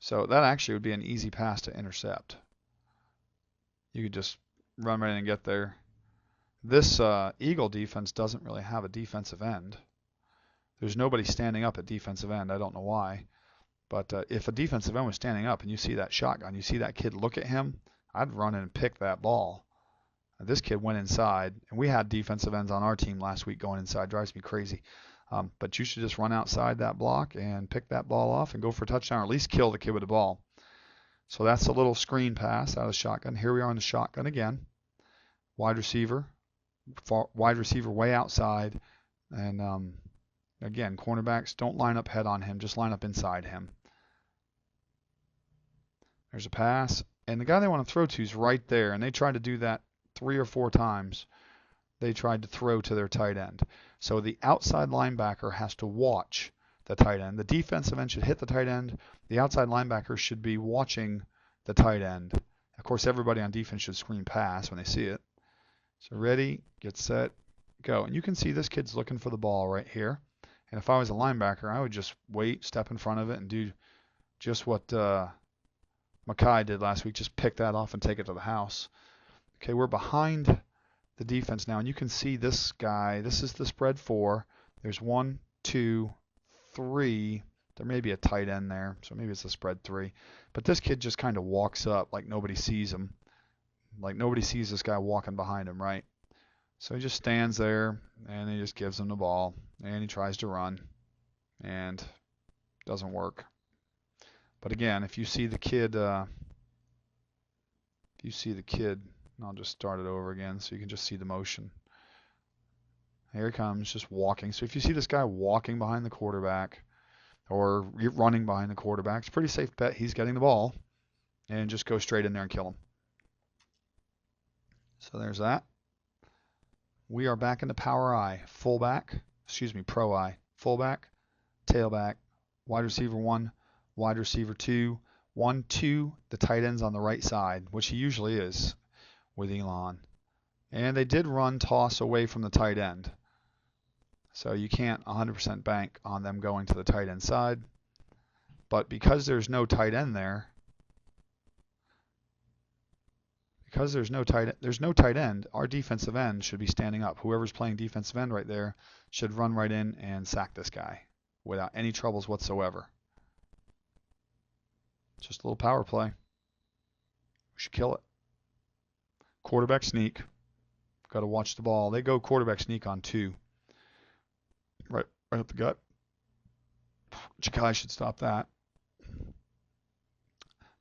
So that actually would be an easy pass to intercept. You could just run right in and get there. This Eagle defense doesn't really have a defensive end. There's nobody standing up at defensive end. I don't know why. But if a defensive end was standing up and you see that shotgun, you see that kid look at him, I'd run in and pick that ball. This kid went inside, and we had defensive ends on our team last week going inside. Drives me crazy. But you should just run outside that block and pick that ball off and go for a touchdown, or at least kill the kid with the ball. So that's a little screen pass out of the shotgun. Here we are on the shotgun again. Wide receiver way outside. And again, cornerbacks, don't line up head on him. Just line up inside him. There's a pass. And the guy they want to throw to is right there. And they tried to do that 3 or 4 times. They tried to throw to their tight end. So the outside linebacker has to watch the tight end. The defensive end should hit the tight end. The outside linebacker should be watching the tight end. Of course, everybody on defense should screen pass when they see it. So ready, get set, go. And you can see this kid's looking for the ball right here. And if I was a linebacker, I would just wait, step in front of it, and do just what Mackay did last week. Just pick that off and take it to the house. Okay, we're behind the defense now, and you can see this guy. This is the spread 4. There's 1, 2, 3. There may be a tight end there, so maybe it's a spread 3. But this kid just kind of walks up like nobody sees him. Like nobody sees this guy walking behind him, right? So he just stands there, and he just gives him the ball, and he tries to run, and doesn't work. But again, if you see the kid, and I'll just start it over again so you can just see the motion. Here he comes, just walking. So if you see this guy walking behind the quarterback or running behind the quarterback, it's a pretty safe bet he's getting the ball, and just go straight in there and kill him. So there's that. We are back into power I. Pro I. Fullback, tailback, wide receiver 1, wide receiver 2, 1, 2, the tight end's on the right side, which he usually is with Elon. And they did run toss away from the tight end. So you can't 100% bank on them going to the tight end side. But because there's no tight end there, there's no tight end, our defensive end should be standing up. Whoever's playing defensive end right there should run right in and sack this guy without any troubles whatsoever. Just a little power play. We should kill it. Quarterback sneak. Got to watch the ball. They go quarterback sneak on 2. Right up the gut. Chakai should stop that.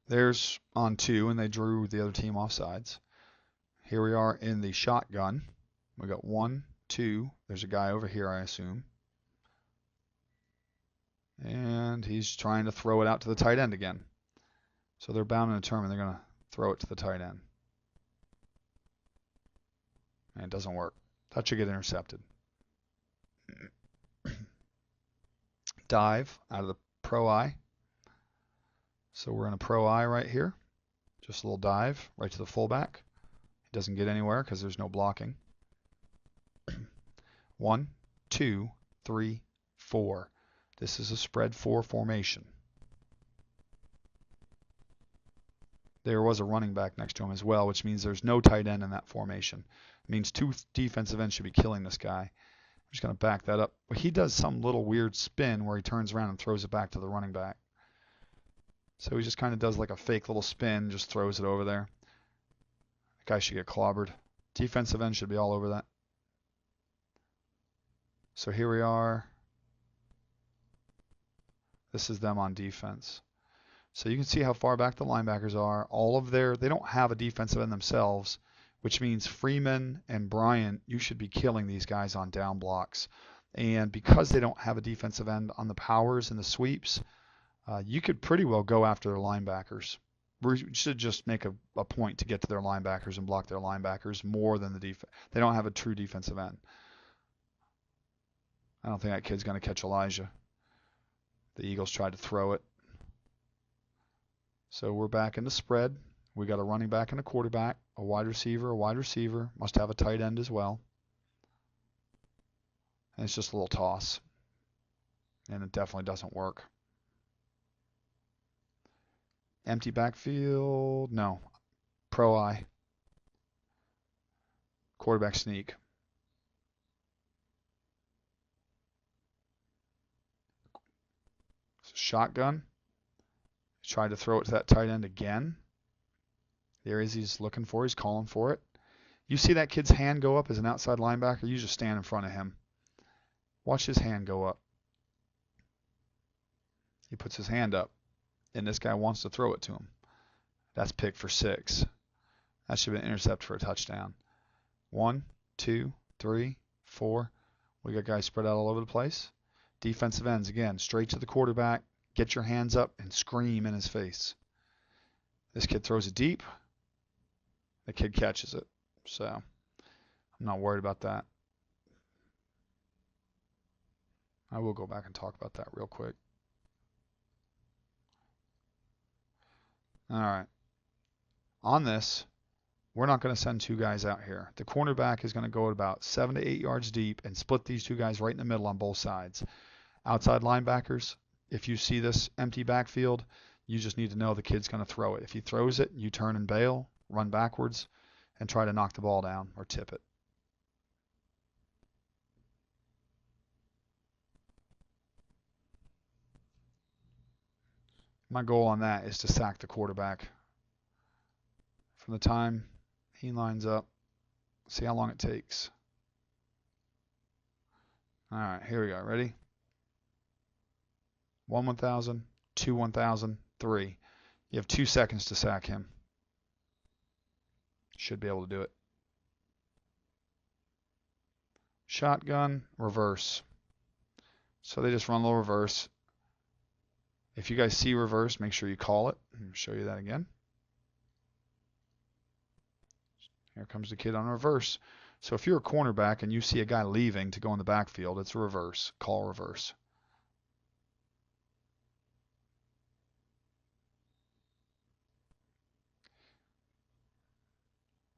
There's on 2, and they drew the other team offsides. Here we are in the shotgun. We got 1, 2. There's a guy over here, I assume. And he's trying to throw it out to the tight end again. So they're bound and determined they're going to throw it to the tight end. And it doesn't work. That should get intercepted. Dive out of the pro I. So we're in a pro I right here. Just a little dive right to the fullback. It doesn't get anywhere because there's no blocking. 1, 2, 3, 4. This is a spread 4 formation. There was a running back next to him as well, which means there's no tight end in that formation. It means 2 defensive ends should be killing this guy. I'm just going to back that up. He does some little weird spin where he turns around and throws it back to the running back. So he just kind of does like a fake little spin, just throws it over there. That guy should get clobbered. Defensive end should be all over that. So here we are. This is them on defense. So you can see how far back the linebackers are. They don't have a defensive end themselves, which means Freeman and Bryant, you should be killing these guys on down blocks. And because they don't have a defensive end on the powers and the sweeps, you could pretty well go after their linebackers. We should just make a point to get to their linebackers and block their linebackers more than the defense. They don't have a true defensive end. I don't think that kid's going to catch Elijah. The Eagles tried to throw it. So we're back in the spread. We got a running back and a quarterback, a wide receiver, must have a tight end as well. And it's just a little toss. And it definitely doesn't work. Empty backfield. No. Pro I. Quarterback sneak. Shotgun. Tried to throw it to that tight end again. There he is. He's looking for it. He's calling for it. You see that kid's hand go up as an outside linebacker? You just stand in front of him. Watch his hand go up. He puts his hand up, and this guy wants to throw it to him. That's pick for 6. That should have been intercept for a touchdown. 1, 2, 3, 4. We got guys spread out all over the place. Defensive ends, again, straight to the quarterback. Get your hands up and scream in his face. This kid throws it deep. The kid catches it. So I'm not worried about that. I will go back and talk about that real quick. All right. On this, we're not going to send 2 guys out here. The cornerback is going to go at about 7 to 8 yards deep and split these 2 guys right in the middle on both sides. Outside linebackers, if you see this empty backfield, you just need to know the kid's going to throw it. If he throws it, you turn and bail, run backwards, and try to knock the ball down or tip it. My goal on that is to sack the quarterback. From the time he lines up, see how long it takes. All right, here we go. Ready? 1 1,000, 2 1,000, 3. You have 2 seconds to sack him. Should be able to do it. Shotgun, reverse. So they just run a little reverse. If you guys see reverse, make sure you call it. I'll show you that again. Here comes the kid on reverse. So if you're a cornerback and you see a guy leaving to go in the backfield, it's a reverse. Call reverse.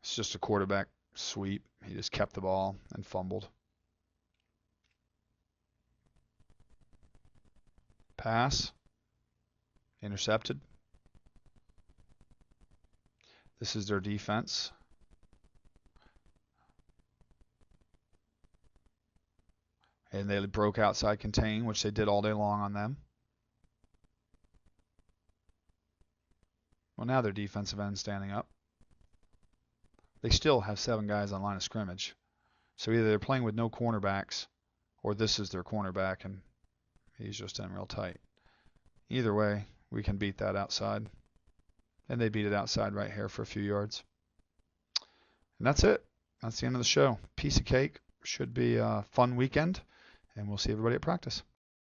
It's just a quarterback sweep. He just kept the ball and fumbled. Pass. Intercepted. This is their defense. And they broke outside contain, which they did all day long on them. Well, now their defensive end standing up. They still have 7 guys on line of scrimmage. So either they're playing with no cornerbacks, or this is their cornerback, and he's just in real tight. Either way, we can beat that outside. And they beat it outside right here for a few yards. And that's it. That's the end of the show. Piece of cake. Should be a fun weekend. And we'll see everybody at practice.